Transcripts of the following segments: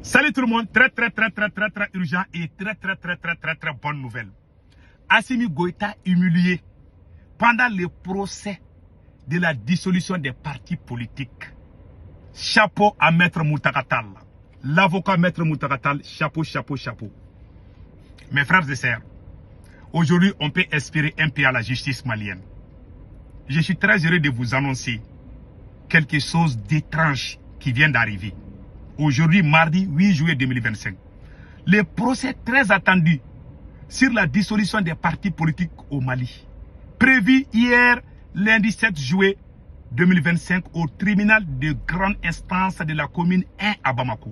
Salut tout le monde, très urgent et très bonne nouvelle. Assimi Goïta humilié pendant le procès de la dissolution des partis politiques. Chapeau à Maître Moutakatal. L'avocat Maître Moutakatal, chapeau. Mes frères et sœurs, aujourd'hui on peut espérer un peu à la justice malienne. Je suis très heureux de vous annoncer quelque chose d'étrange qui vient d'arriver. Aujourd'hui, mardi 8 juillet 2025, le procès très attendu sur la dissolution des partis politiques au Mali, prévu hier, lundi 7 juillet 2025, au tribunal de grande instance de la commune 1 à Bamako,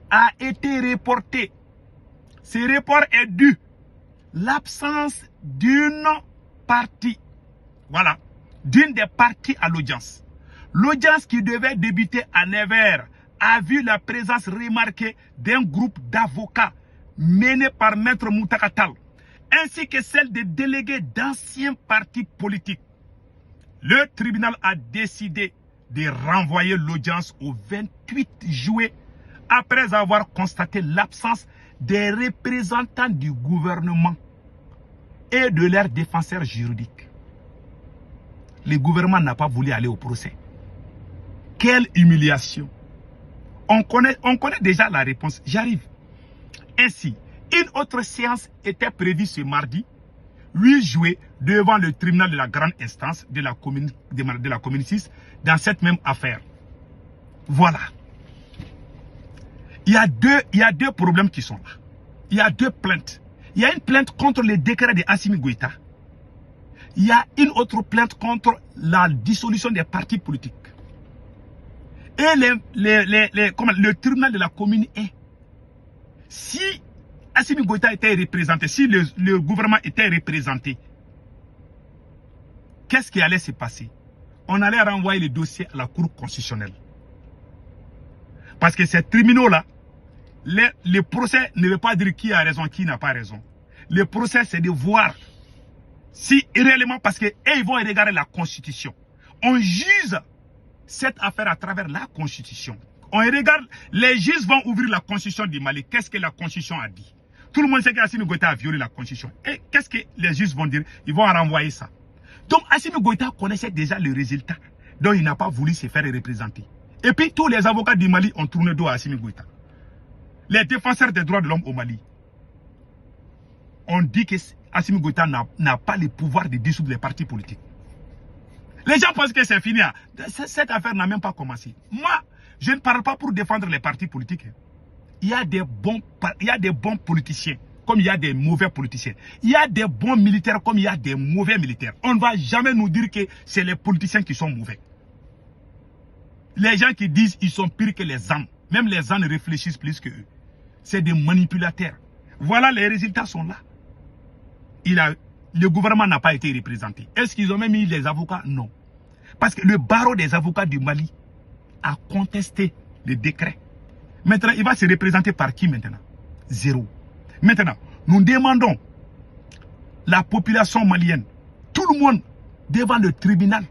a été reporté. Ce report est dû l'absence d'une partie, voilà, d'une des parties à l'audience. L'audience qui devait débuter à 9h a vu la présence remarquée d'un groupe d'avocats mené par Maître Moutakatal, ainsi que celle des délégués d'anciens partis politiques. Le tribunal a décidé de renvoyer l'audience au 28 juillet après avoir constaté l'absence des représentants du gouvernement et de leurs défenseurs juridiques. Le gouvernement n'a pas voulu aller au procès. Quelle humiliation! On connaît déjà la réponse. J'arrive. Ainsi, une autre séance était prévue ce mardi, 8 juillet, devant le tribunal de la grande instance de la commune 6, dans cette même affaire. Voilà. Il y a deux problèmes qui sont là. Il y a deux plaintes. Il y a une plainte contre le décret de Assimi Goïta. Il y a une autre plainte contre la dissolution des partis politiques. Et le tribunal de la commune 1. Si Assimi Goïta était représenté, si le gouvernement était représenté, qu'est-ce qui allait se passer? On allait renvoyer le dossier à la Cour constitutionnelle. Parce que ces tribunaux-là, le procès ne veut pas dire qui a raison, qui n'a pas raison. Le procès, c'est de voir si réellement, parce qu'ils vont regarder la Constitution. On juge cette affaire à travers la Constitution. On regarde, les juges vont ouvrir la Constitution du Mali. Qu'est-ce que la Constitution a dit? Tout le monde sait qu'Assimi Goïta a violé la Constitution. Et qu'est-ce que les juges vont dire? Ils vont renvoyer ça. Donc Assimi Goïta connaissait déjà le résultat. Donc il n'a pas voulu se faire représenter. Et puis tous les avocats du Mali ont tourné dos à Assimi Goïta. Les défenseurs des droits de l'homme au Mali ont dit que Assimi Goïta n'a pas le pouvoir de dissoudre les partis politiques. Les gens pensent que c'est fini. Cette affaire n'a même pas commencé. Moi, je ne parle pas pour défendre les partis politiques. Il y a des bons politiciens, comme il y a des mauvais politiciens. Il y a des bons militaires, comme il y a des mauvais militaires. On ne va jamais nous dire que c'est les politiciens qui sont mauvais. Les gens qui disent qu'ils sont pires que les ânes. Même les ânes réfléchissent plus que eux. C'est des manipulateurs. Voilà, les résultats sont là. Le gouvernement n'a pas été représenté. Est-ce qu'ils ont même mis les avocats? Non. Parce que le barreau des avocats du Mali a contesté le décret. Maintenant, il va se représenter par qui maintenant? Zéro. Maintenant, nous demandons la population malienne, tout le monde devant le tribunal,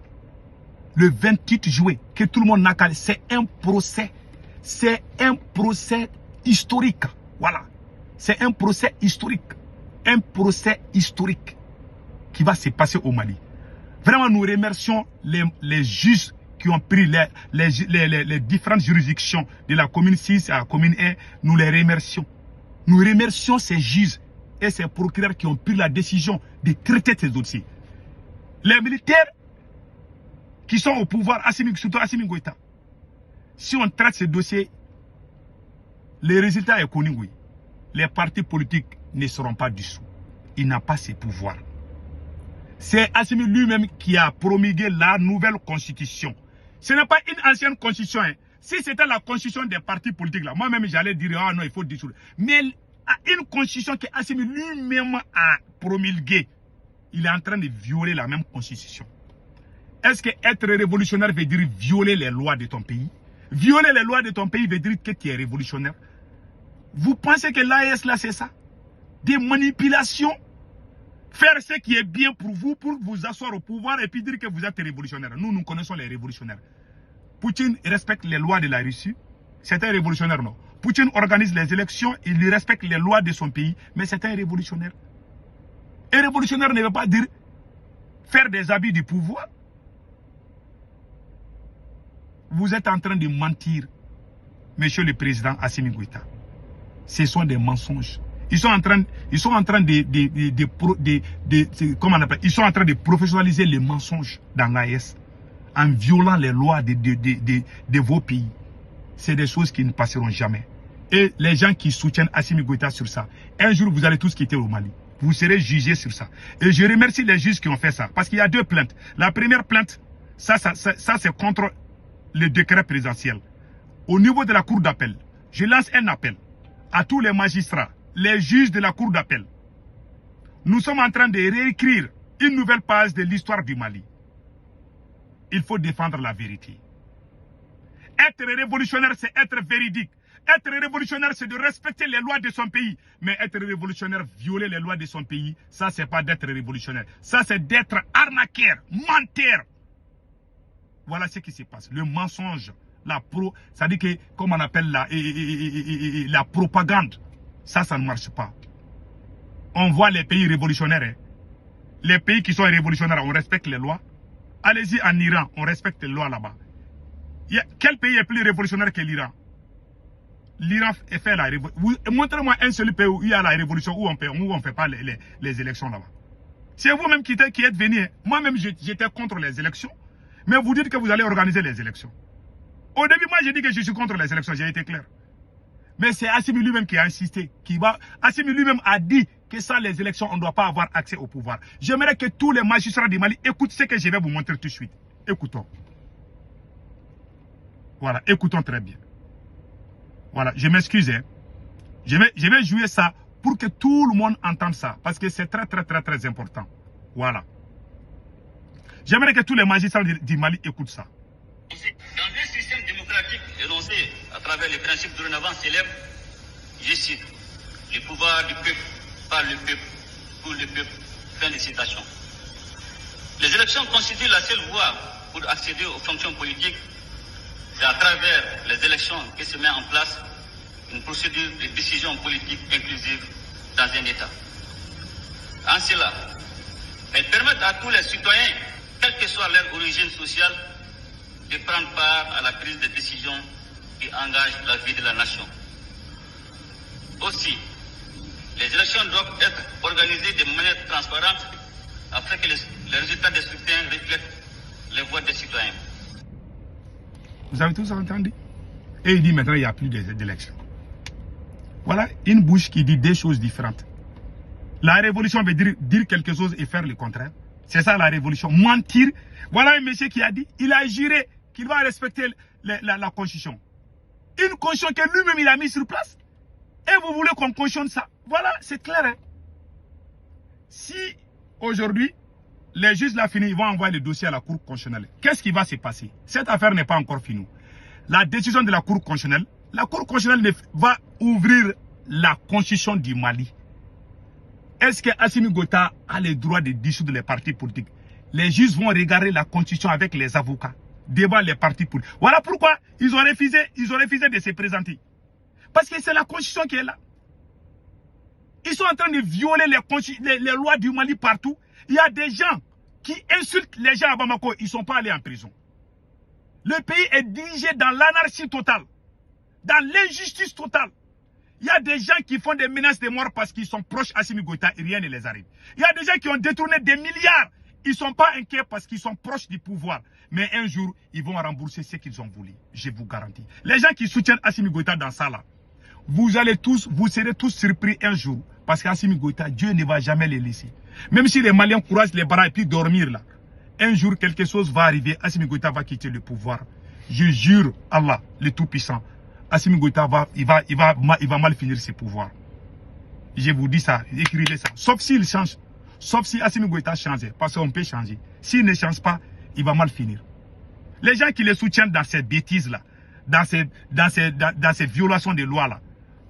le 28 juillet, que tout le monde n'a qu'à... C'est un procès. C'est un procès historique. Voilà. C'est un procès historique. Un procès historique qui va se passer au Mali. Vraiment, nous remercions les juges qui ont pris les différentes juridictions de la commune 6 à la commune 1. Nous les remercions. Nous remercions ces juges et ces procureurs qui ont pris la décision de traiter ces dossiers. Les militaires qui sont au pouvoir, surtout Assimi Goïta, si on traite ces dossiers, le résultat est connu, oui. Les partis politiques ne seront pas dissous. Il n'a pas ces pouvoirs. C'est Assimi lui-même qui a promulgué la nouvelle constitution. Ce n'est pas une ancienne constitution. Hein. Si c'était la constitution des partis politiques, là, moi-même j'allais dire, ah non, il faut dissoudre. Mais une constitution que Assimi lui-même a promulguée, il est en train de violer la même constitution. Est-ce que être révolutionnaire veut dire violer les lois de ton pays? Violer les lois de ton pays veut dire que tu es révolutionnaire? Vous pensez que l'AES là c'est ça? Des manipulations? Faire ce qui est bien pour vous asseoir au pouvoir et puis dire que vous êtes révolutionnaire. Nous connaissons les révolutionnaires. Poutine respecte les lois de la Russie. C'est un révolutionnaire, non? Poutine organise les élections, il respecte les lois de son pays, mais c'est un révolutionnaire. Un révolutionnaire ne veut pas dire faire des abus du pouvoir. Vous êtes en train de mentir, monsieur le président Assimi Goïta. Ce sont des mensonges. Ils sont en train de professionnaliser les mensonges dans l'AES en violant les lois de vos pays. C'est des choses qui ne passeront jamais. Et les gens qui soutiennent Assimi Goïta sur ça, un jour vous allez tous quitter le Mali. Vous serez jugés sur ça. Et je remercie les juges qui ont fait ça. Parce qu'il y a deux plaintes. La première plainte, ça c'est contre le décret présidentiel. Au niveau de la cour d'appel, je lance un appel à tous les magistrats, les juges de la cour d'appel. Nous sommes en train de réécrire une nouvelle page de l'histoire du Mali. Il faut défendre la vérité. Être révolutionnaire, c'est être véridique. Être révolutionnaire, c'est de respecter les lois de son pays. Mais être révolutionnaire, violer les lois de son pays, ça, c'est pas d'être révolutionnaire. Ça, c'est d'être arnaqueur, menteur. Voilà ce qui se passe. Le mensonge, ça dit que, comme on appelle la propagande, ça ne marche pas. On voit les pays révolutionnaires. Hein. Les pays qui sont révolutionnaires, on respecte les lois. Allez-y en Iran, on respecte les lois là-bas. Quel pays est plus révolutionnaire que l'Iran? L'Iran fait la révolution. Montrez-moi un seul pays où il y a la révolution, où on ne fait pas les élections là-bas. C'est vous-même qui êtes venu. Moi-même, j'étais contre les élections. Mais vous dites que vous allez organiser les élections. Au début, moi, j'ai dit que je suis contre les élections. J'ai été clair. Mais c'est Assimi lui-même qui a insisté. Assimi lui-même a dit que sans les élections, on ne doit pas avoir accès au pouvoir. J'aimerais que tous les magistrats du Mali écoutent ce que je vais vous montrer tout de suite. Écoutons. Voilà, écoutons très bien. Voilà, je m'excuse. Hein. Je vais jouer ça pour que tout le monde entende ça. Parce que c'est très, très, très, très important. Voilà. J'aimerais que tous les magistrats du Mali écoutent ça. Dans un système démocratique énoncé à travers les principes dorénavant célèbres, je cite, le pouvoir du peuple, par le peuple, pour le peuple. Fin de citation. Les élections constituent la seule voie pour accéder aux fonctions politiques. C'est à travers les élections que se met en place une procédure de décision politique inclusive dans un État. En cela, elles permettent à tous les citoyens, quelle que soit leur origine sociale, de prendre part à la prise de décisions qui engagent la vie de la nation. Aussi, les élections doivent être organisées de manière transparente afin que les résultats des scrutins reflètent les voix des citoyens. Vous avez tous entendu? Et il dit maintenant il n'y a plus d'élections. Voilà une bouche qui dit des choses différentes. La révolution veut dire quelque chose et faire le contraire. C'est ça la révolution. Mentir. Voilà un monsieur qui a dit, il a juré qu'il va respecter la constitution. Une constitution que lui-même il a mis sur place. Et vous voulez qu'on cautionne ça? Voilà, c'est clair. Hein? Si aujourd'hui, les juges l'ont fini, ils vont envoyer le dossier à la Cour constitutionnelle. Qu'est-ce qui va se passer? Cette affaire n'est pas encore finie. La décision de la Cour constitutionnelle va ouvrir la constitution du Mali. Est-ce que Assimi Goïta a le droit de dissoudre les partis politiques? Les juges vont regarder la constitution avec les avocats devant les partis politiques. Voilà pourquoi ils ont refusé de se présenter. Parce que c'est la constitution qui est là. Ils sont en train de violer les lois du Mali partout. Il y a des gens qui insultent les gens à Bamako. Ils ne sont pas allés en prison. Le pays est dirigé dans l'anarchie totale. Dans l'injustice totale. Il y a des gens qui font des menaces de mort parce qu'ils sont proches d'Assimi Goïta et rien ne les arrive. Il y a des gens qui ont détourné des milliards. Ils ne sont pas inquiets parce qu'ils sont proches du pouvoir. Mais un jour, ils vont rembourser ce qu'ils ont voulu. Je vous garantis. Les gens qui soutiennent Assimi Goïta dans ça là, vous serez tous surpris un jour. Parce qu'Assimi Goïta, Dieu ne va jamais les laisser. Même si les Maliens croisent les bras et puis dormir là, un jour quelque chose va arriver. Assimi Goïta va quitter le pouvoir. Je jure Allah, le Tout-Puissant. Assimi Goïta il va mal finir ses pouvoirs. Je vous dis ça, écrivez ça. Sauf s'il change. Sauf si Assimi Goïta change. Parce qu'on peut changer. S'il ne change pas, il va mal finir. Les gens qui les soutiennent dans ces bêtises-là, dans ces violations de lois-là,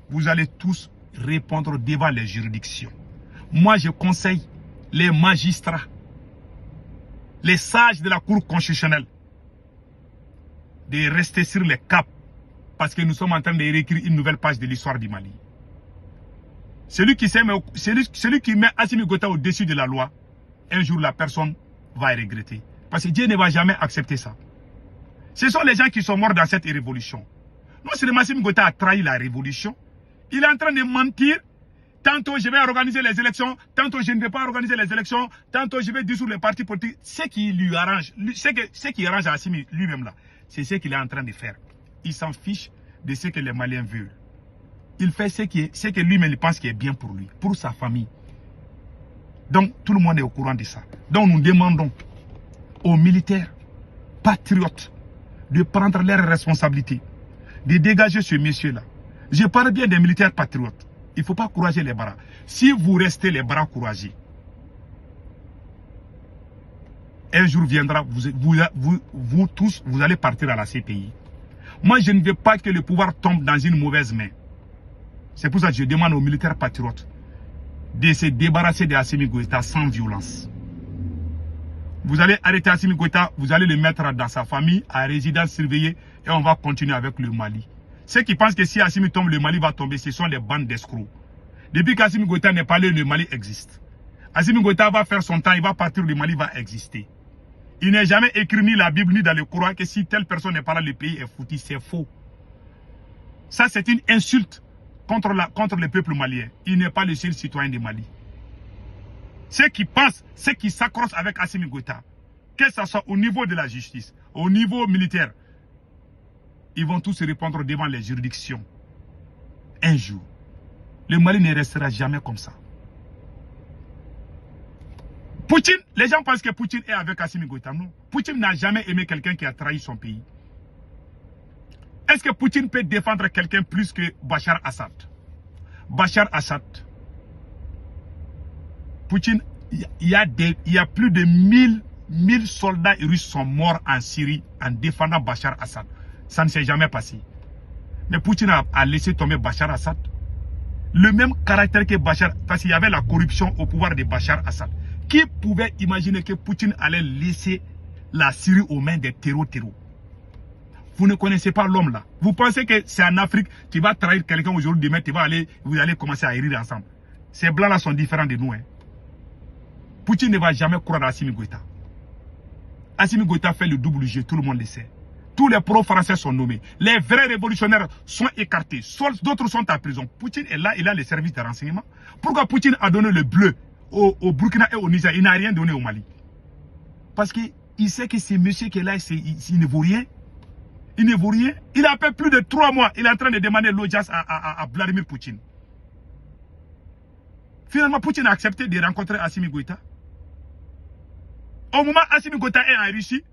vous allez tous répondre devant les juridictions. Moi, je conseille les magistrats, les sages de la Cour constitutionnelle, de rester sur les caps Parce que nous sommes en train de réécrire une nouvelle page de l'histoire du Mali. Celui qui met Assimi Goïta au-dessus de la loi, un jour la personne va regretter. Parce que Dieu ne va jamais accepter ça. Ce sont les gens qui sont morts dans cette révolution. Non seulement Assimi Goïta a trahi la révolution, il est en train de mentir. Tantôt je vais organiser les élections, tantôt je ne vais pas organiser les élections, tantôt je vais dissoudre les partis politiques. Ce qui lui arrange, ce qui arrange Assimi lui-même là, c'est ce qu'il est en train de faire. Il s'en fiche de ce que les Maliens veulent. Il fait ce que lui-même pense qui est bien pour lui, pour sa famille. Donc tout le monde est au courant de ça. Donc nous demandons aux militaires patriotes de prendre leurs responsabilités, de dégager ce monsieur-là. Je parle bien des militaires patriotes. Il ne faut pas courager les bras. Si vous restez les bras couragés, un jour viendra, vous tous, vous allez partir à la CPI. Moi, je ne veux pas que le pouvoir tombe dans une mauvaise main. C'est pour ça que je demande aux militaires patriotes de se débarrasser de Assimi Goïta sans violence. Vous allez arrêter Assimi Goïta, vous allez le mettre dans sa famille, à résidence surveillée, et on va continuer avec le Mali. Ceux qui pensent que si Assimi tombe, le Mali va tomber, ce sont les bandes d'escrocs. Depuis qu'Assimi Goïta n'est pas là, le Mali existe. Assimi Goïta va faire son temps, il va partir, le Mali va exister. Il n'est jamais écrit ni la Bible ni dans le Coran que si telle personne n'est pas là, le pays est foutu. C'est faux. Ça, c'est une insulte contre le peuple malien. Il n'est pas le seul citoyen du Mali. Ceux qui pensent, ceux qui s'accrochent avec Assimi Goïta, que ce soit au niveau de la justice, au niveau militaire, ils vont tous se répondre devant les juridictions. Un jour, le Mali ne restera jamais comme ça. Poutine, les gens pensent que Poutine est avec Assimi Goïta. Non, Poutine n'a jamais aimé quelqu'un qui a trahi son pays. Est-ce que Poutine peut défendre quelqu'un plus que Bachar Assad? Bachar Assad, Poutine, il y a plus de 1000 soldats russes sont morts en Syrie en défendant Bachar Assad. Ça ne s'est jamais passé. Mais Poutine a laissé tomber Bachar Assad. Le même caractère que Bachar, parce qu'il y avait la corruption au pouvoir de Bachar Assad. Qui pouvait imaginer que Poutine allait laisser la Syrie aux mains des terreaux? Vous ne connaissez pas l'homme là. Vous pensez que c'est en Afrique, tu vas trahir quelqu'un aujourd'hui, demain, vous allez commencer à rire ensemble. Ces blancs là sont différents de nous. Hein. Poutine ne va jamais croire à Assimi Goïta. Assimi Goïta fait le double jeu, tout le monde le sait. Tous les pro-français sont nommés. Les vrais révolutionnaires sont écartés. D'autres sont en prison. Poutine est là, il a les services de renseignement. Pourquoi Poutine a donné le bleu au Burkina et au Niger? Il n'a rien donné au Mali. Parce qu'il sait que ce monsieur qui est là, il ne vaut rien. Il ne vaut rien. Il a fait plus de 3 mois. Il est en train de demander l'audience à Vladimir Poutine. Finalement, Poutine a accepté de rencontrer Assimi Goïta. Au moment où Assimi Goïta est en Russie,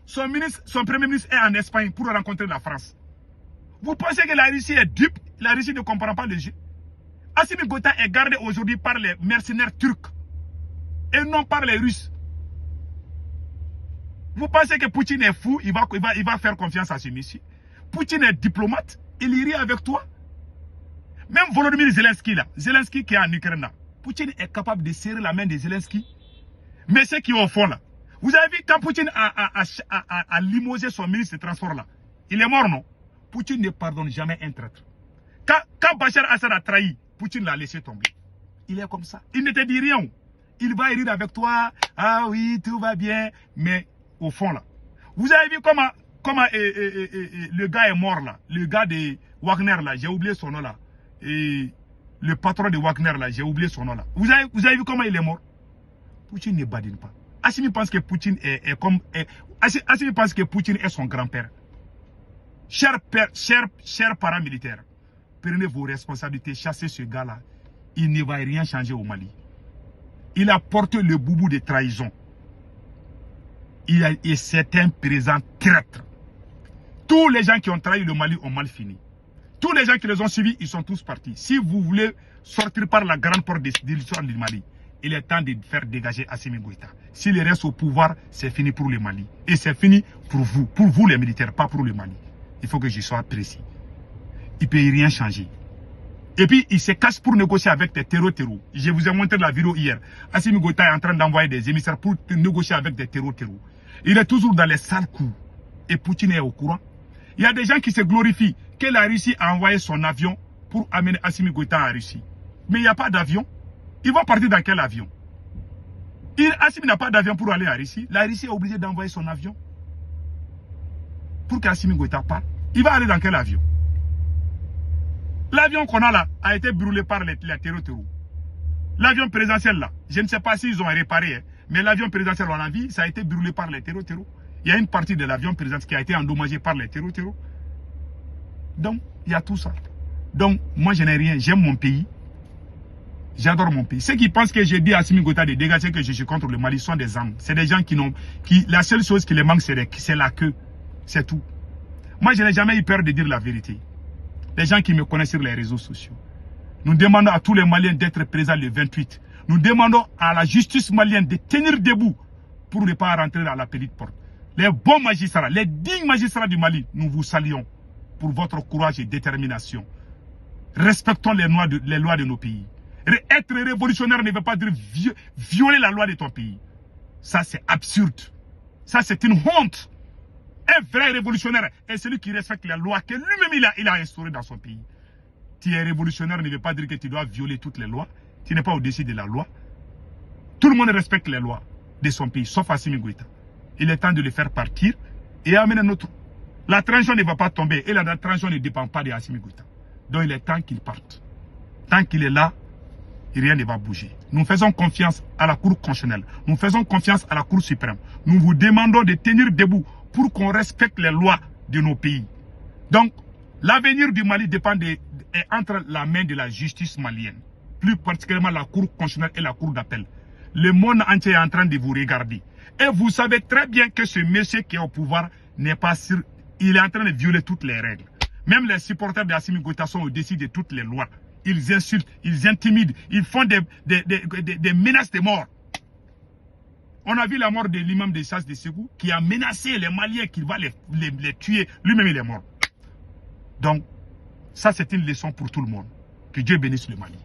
son premier ministre est en Espagne pour rencontrer la France. Vous pensez que la Russie est dupe? La Russie ne comprend pas le jeu. Assimi Goïta est gardé aujourd'hui par les mercenaires turcs et non par les Russes. Vous pensez que Poutine est fou? Il va faire confiance à ce monsieur. Poutine est diplomate. Il irait avec toi. Même Volodymyr Zelensky là, Zelensky qui est en Ukraine là, Poutine est capable de serrer la main de Zelensky. Mais ceux qui sont au fond là, vous avez vu quand Poutine a limogé son ministre des Transports là, il est mort non? Poutine ne pardonne jamais un traître. Quand Bachar Assad a trahi, Poutine l'a laissé tomber. Il est comme ça. Il ne te dit rien. Il va rire avec toi. Ah oui, tout va bien. Mais au fond là, vous avez vu comment le gars est mort là. Le gars de Wagner là, j'ai oublié son nom là. Et le patron de Wagner là, j'ai oublié son nom là. Vous avez vu comment il est mort? Poutine ne badine pas. Assimi pense que Poutine Assimi pense que Poutine est son grand-père. Chers paramilitaires, prenez vos responsabilités, chassez ce gars-là. Il ne va rien changer au Mali. Il a porté le boubou de trahison. Et c'est un présent traître. Tous les gens qui ont trahi le Mali ont mal fini. Tous les gens qui les ont suivis, ils sont tous partis. Si vous voulez sortir par la grande porte de l'histoire du Mali, il est temps de faire dégager Assimi Goïta. S'il reste au pouvoir, c'est fini pour le Mali. Et c'est fini pour vous les militaires, pas pour le Mali. Il faut que je sois précis. Il ne peut rien changer. Et puis, il se cache pour négocier avec des terreaux. Je vous ai montré la vidéo hier. Assimi Goïta est en train d'envoyer des émissaires pour négocier avec des terreaux. Il est toujours dans les sales coups. Et Poutine est au courant. Il y a des gens qui se glorifient que la Russie a envoyé son avion pour amener Assimi Goïta en Russie. Mais il n'y a pas d'avion. Ils vont partir dans quel avion? Assimi n'a pas d'avion pour aller en Russie. La Russie est obligée d'envoyer son avion pour qu'Assimi Goïta parte. Il va aller dans quel avion? L'avion qu'on a là a été brûlé par les terreaux. L'avion présidentiel là, je ne sais pas s'ils ont réparé, hein, mais l'avion présidentiel on a vu, ça a été brûlé par les terreaux. Il y a une partie de l'avion présidentiel qui a été endommagée par les terreaux. Donc, il y a tout ça. Donc, moi je n'ai rien, j'aime mon pays. J'adore mon pays. Ceux qui pensent que j'ai dit à Assimi Goïta de dégager que je suis contre le Mali sont des âmes. C'est des gens la seule chose qui les manque, c'est la queue. C'est tout. Moi, je n'ai jamais eu peur de dire la vérité. Les gens qui me connaissent sur les réseaux sociaux. Nous demandons à tous les Maliens d'être présents le 28. Nous demandons à la justice malienne de tenir debout pour ne pas rentrer dans la petite porte. Les bons magistrats, les dignes magistrats du Mali, nous vous saluons pour votre courage et détermination. Respectons les lois de nos pays. Être révolutionnaire ne veut pas dire violer la loi de ton pays. Ça, c'est absurde. Ça, c'est une honte. Un vrai révolutionnaire est celui qui respecte la loi que lui-même il a instaurée dans son pays. Tu es révolutionnaire ne veut pas dire que tu dois violer toutes les lois. Tu n'es pas au-dessus de la loi. Tout le monde respecte les lois de son pays, sauf Assimi Goïta. Il est temps de le faire partir et amener notre... La transition ne va pas tomber et la transition ne dépend pas de Assimi Goïta. Donc il est temps qu'il parte. Tant qu'il est là, rien ne va bouger. Nous faisons confiance à la Cour constitutionnelle. Nous faisons confiance à la Cour suprême. Nous vous demandons de tenir debout pour qu'on respecte les lois de nos pays. Donc, l'avenir du Mali dépend est entre la main de la justice malienne. Plus particulièrement la Cour constitutionnelle et la Cour d'appel. Le monde entier est en train de vous regarder. Et vous savez très bien que ce monsieur qui est au pouvoir n'est pas sûr. Il est en train de violer toutes les règles. Même les supporters d'Assimi Goïta sont au-dessus de toutes les lois. Ils insultent, ils intimident, ils font des menaces de mort. On a vu la mort de l'imam de Chasse de Ségou qui a menacé les Maliens qu'il va les tuer. Lui-même, il est mort. Donc, ça, c'est une leçon pour tout le monde. Que Dieu bénisse le Mali.